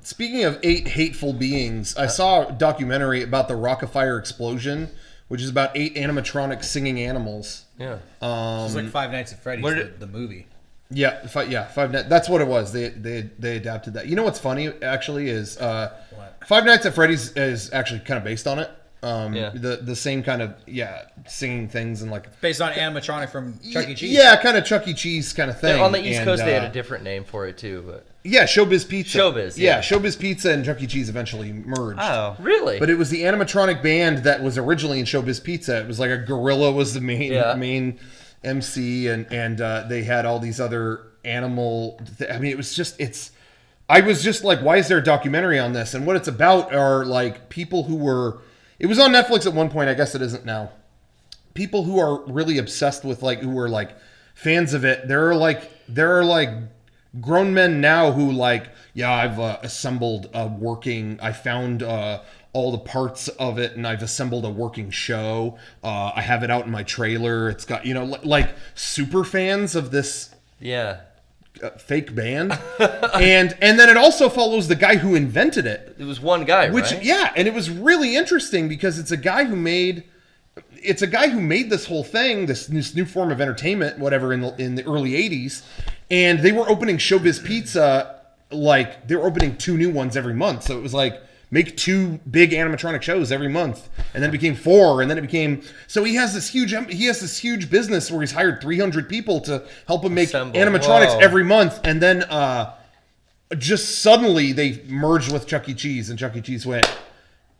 Speaking of 8 hateful beings, I saw a documentary about the Rock-afire Explosion, which is about 8 animatronic singing animals. Yeah. It's like Five Nights at Freddy's, the movie. Yeah, Five Nights. That's what it was. They adapted that. You know what's funny actually is Five Nights at Freddy's is actually kind of based on it. The same kind of singing things and like based on animatronic from Chuck E. Cheese. Yeah, kind of Chuck E. Cheese kind of thing. On the East Coast, they had a different name for it too, but Showbiz Pizza. Yeah, Showbiz Pizza and Chuck E. Cheese eventually merged. Oh, really? But it was the animatronic band that was originally in Showbiz Pizza. It was like a gorilla was the main MC, and they had all these other animal. I mean, it was just I was just like, why is there a documentary on this? And what it's about are like people who were. It was on Netflix at one point. I guess it isn't now. People who are really obsessed with who are like fans of it. There are like grown men now who I've assembled a working. I found all the parts of it and I've assembled a working show. I have it out in my trailer. It's got like super fans of this. Yeah. Fake band, and then it also follows the guy who invented it. It was one guy, right? Yeah, and it was really interesting because it's a guy who made this whole thing, this new form of entertainment, whatever, in the early '80s, and they were opening Showbiz Pizza they were opening 2 new ones every month, so it was like make 2 big animatronic shows every month, and then it became 4, and then it became. So he has this huge business where he's hired 300 people to help him make animatronics every month, and then just suddenly they merged with Chuck E. Cheese, and Chuck E. Cheese went,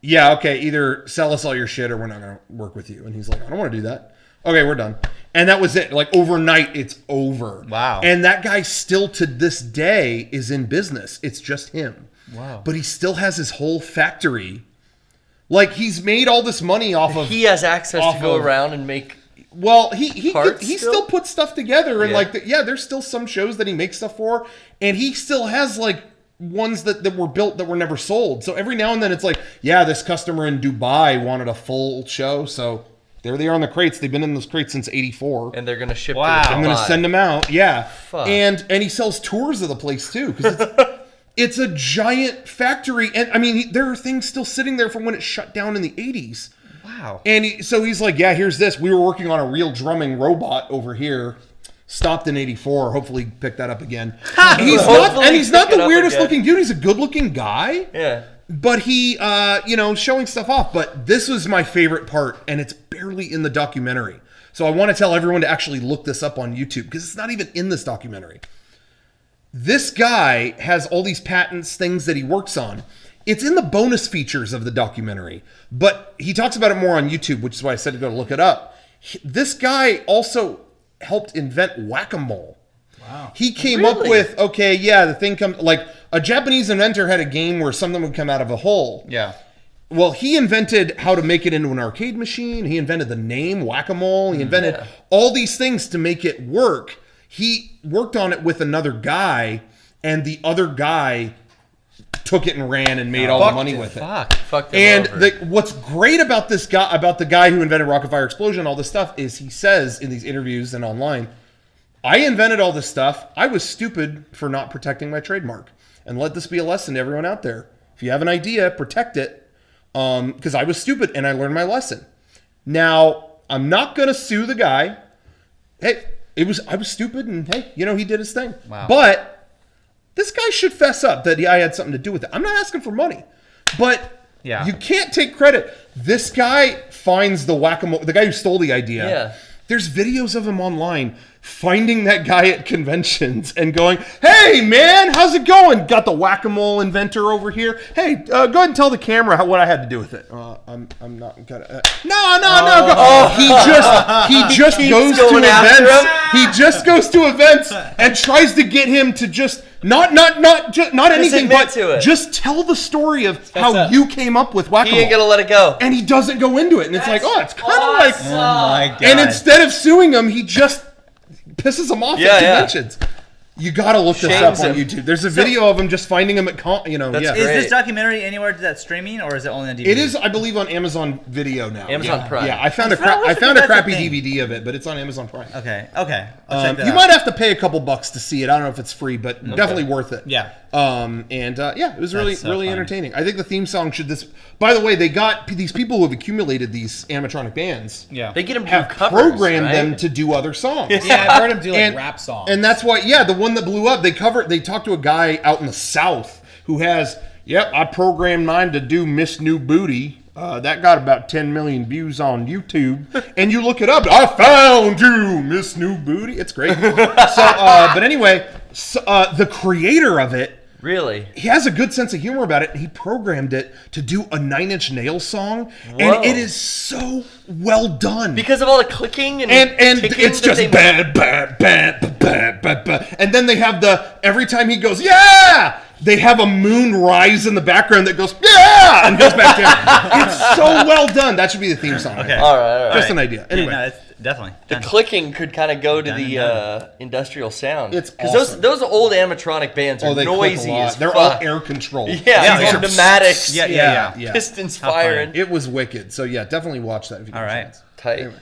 "Yeah, okay, either sell us all your shit or we're not going to work with you." And he's like, "I don't want to do that." Okay, we're done. And that was it. Like overnight, it's over. Wow. And that guy still to this day is in business. It's just him. Wow. But he still has his whole factory. Like he's made all this money off of. He has access to go around and make. Well, he still puts stuff together, and there's still some shows that he makes stuff for, and he still has ones that were built that were never sold. So every now and then it's this customer in Dubai wanted a full show, so there they are on the crates. They've been in those crates since '84, and they're gonna ship. Wow. I'm gonna send them out. Yeah, Fuck. and he sells tours of the place too because it's a giant factory, and I mean there are things still sitting there from when it shut down in the '80s. Wow. And he's like, yeah, here's this. We were working on a real drumming robot over here. Stopped in '84. Hopefully pick that up again. He's not the weirdest looking dude. He's a good looking guy. Yeah. But he, showing stuff off. But this was my favorite part, and it's barely in the documentary. So I want to tell everyone to actually look this up on YouTube because it's not even in this documentary. This guy has all these patents, things that he works on. It's in the bonus features of the documentary, but he talks about it more on YouTube, which is why I said to go look it up. This guy also helped invent whack-a-mole. Wow. He came up with, the thing comes, like a Japanese inventor had a game where something would come out of a hole. Yeah. Well, he invented how to make it into an arcade machine. He invented the name whack-a-mole. He invented all these things to make it work. He worked on it with another guy, and the other guy took it and ran and made all the money with it. Fuck and what's great about this guy, about the guy who invented Rock-afire Explosion, all this stuff, is he says in these interviews and online, I invented all this stuff. I was stupid for not protecting my trademark. And let this be a lesson to everyone out there. If you have an idea, protect it. Because I was stupid and I learned my lesson. Now, I'm not going to sue the guy. Hey, I was stupid and hey, he did his thing. Wow. But this guy should fess up that I had something to do with it. I'm not asking for money, but you can't take credit. This guy finds the whack-a-mole, the guy who stole the idea. Yeah. There's videos of him online finding that guy at conventions and going, "Hey man, how's it going? Got the whack-a-mole inventor over here. Hey, go ahead and tell the camera what I had to do with it." I'm not gonna. No. He just goes to events. He just goes to events and tries to get him to just not anything, but just tell the story of how you came up with whack-a-mole. He ain't gonna let it go, and he doesn't go into it. And it's it's kind of like, oh my god. And instead of suing him, he just pisses him off at conventions. You gotta look this up Shames on him. YouTube. There's a video of him just finding him at That's yeah. Is great. this documentary anywhere that's streaming, or is it only on DVD? It is, I believe, on Amazon Video now. Amazon Prime. Yeah, I found I forgot a that's crappy a thing. DVD of it, but it's on Amazon Prime. Okay. I'll check that You out. might have to pay a couple bucks to see it. I don't know if it's free, but definitely worth it. Yeah. It was really That's so really funny. entertaining. I think the theme song should this. By the way, they got these people who have accumulated these animatronic bands. Yeah. They get them to Have do covers, programmed right? them to do other songs. Yeah, I've heard him do like And- rap songs. And that's why, the one that blew up, they talked to a guy out in the South who has, I programmed mine to do Miss New Booty. That got about 10 million views on YouTube. And you look it up, I found you, Miss New Booty. It's great. But anyway, the creator of it, Really? he has a good sense of humor about it, and he programmed it to do a Nine Inch Nails song, Whoa. and it is so well done. Because of all the clicking and ticking It's that just they- bad, and then they have every time he goes, they have a moon rise in the background that goes, and goes back down. It's so well done. That should be the theme song. Okay. All right. Just an idea. Anyway. Yeah, no, it's definitely. The done. clicking could kind of go to Done and the industrial sound. It's because awesome. those old animatronic bands are They click a noisy lot. as They're fuck. all air controlled. Yeah, Yeah, and pneumatics. Yeah. Pistons How funny. firing. It was wicked. So definitely watch that if you get All a right. chance. Tight. Anyway.